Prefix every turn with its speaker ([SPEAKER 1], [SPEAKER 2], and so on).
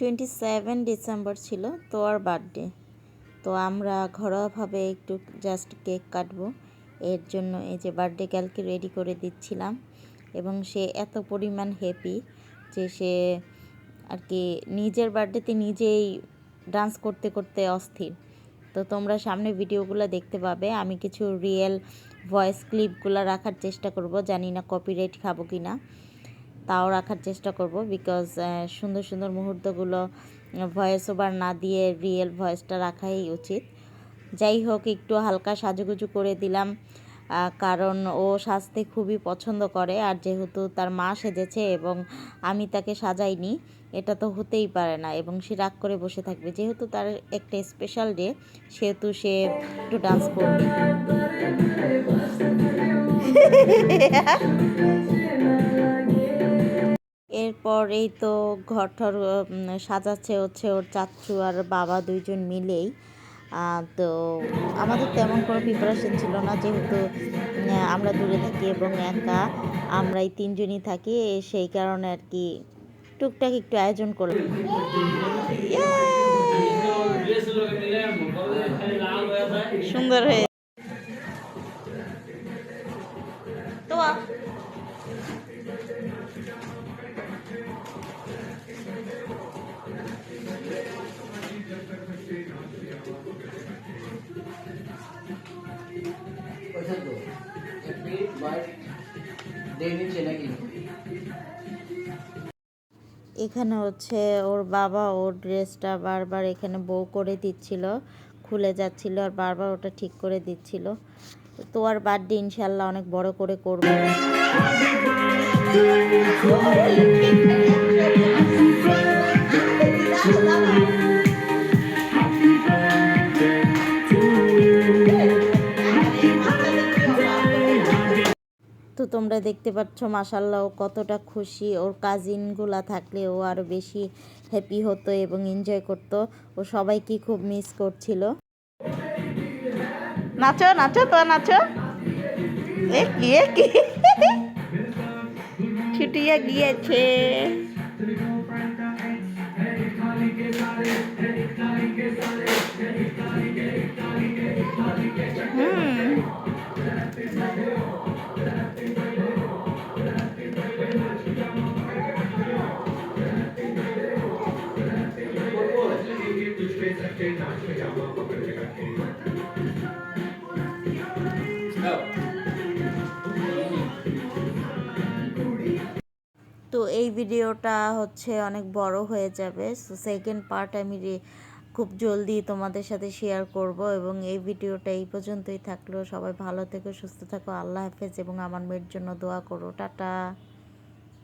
[SPEAKER 1] 27 December ছিল তোয়ার birthday. তো আমরা ঘরোয়াভাবে একটু জাস্ট কেক কাটবো, এর জন্য এই যে বার্থডে গার্লকে রেডি করে দিচ্ছিলাম। এবং সে এত পরিমাণ হ্যাপি যে সে আর কি নিজের বার্থডেতে নিজেই ডান্স করতে করতে অস্থির। তো তোমরা সামনে ভিডিওগুলো দেখতে পাবে, আমি কিছু রিয়েল ভয়েস ক্লিপগুলো রাখার চেষ্টা করব, জানি না কপিরাইট খাবো কি না, তাও রাখার চেষ্টা করব। বিকজ সুন্দর সুন্দর মুহূর্তগুলো ভয়েস ওভার না দিয়ে রিয়েল ভয়েসটা রাখাই উচিত। যাই হোক, একটু হালকা সাজুগুজু করে দিলাম, কারণ ও সাজতে খুবই পছন্দ করে। আর যেহেতু তার মা সেজেছে এবং আমি তাকে সাজাইনি, এটা তো হতেই পারে না। এবং সে রাগ করে বসে থাকবে, যেহেতু তার একটা স্পেশাল ডে, সেহেতু সে একটু ডান্স করবে। এরপর এই তো ঘরঠর সাজাচ্ছে হচ্ছে ওর চাচ্চু আর বাবা দুইজন মিলেই। তো আমাদের তেমন কোনো প্রিপারেশন ছিল না, যেহেতু আমরা দূরে থাকি এবং একা আমরাই তিনজনই থাকি, সেই কারণে আর কি টুকটাক একটু আয়োজন করলাম। সুন্দর হয়ে তো এখানে হচ্ছে ওর বাবা ওর ড্রেসটা বারবার এখানে বউ করে দিচ্ছিল, খুলে যাচ্ছিল, আর বারবার ওটা ঠিক করে দিচ্ছিল। তো আর বার্থডে ইনশাল্লাহ অনেক বড় করে করবো। তো তোমরা দেখতে পাচ্ছ মাশাআল্লাহ ও কতটা খুশি। ওর কাজিনগুলা থাকলে ও আরও বেশি হ্যাপি হতো এবং এনজয় করতো। ও সবাইকে খুব মিস করছিল। নাচো নাচো তো নাচো, এ কি ছুটিয়া গিয়েছে। তো এই ভিডিওটা হচ্ছে অনেক বড় হয়ে যাবে, সো সেকেন্ড পার্ট আমি খুব জলদি তোমাদের সাথে শেয়ার করব। এবং এই ভিডিওটা এই পর্যন্তই থাকলো। সবাই ভালো থেকো, সুস্থ থাকো, আল্লাহ হাফেজ, এবং আমার মেয়ের জন্য দোয়া করো। টাটা।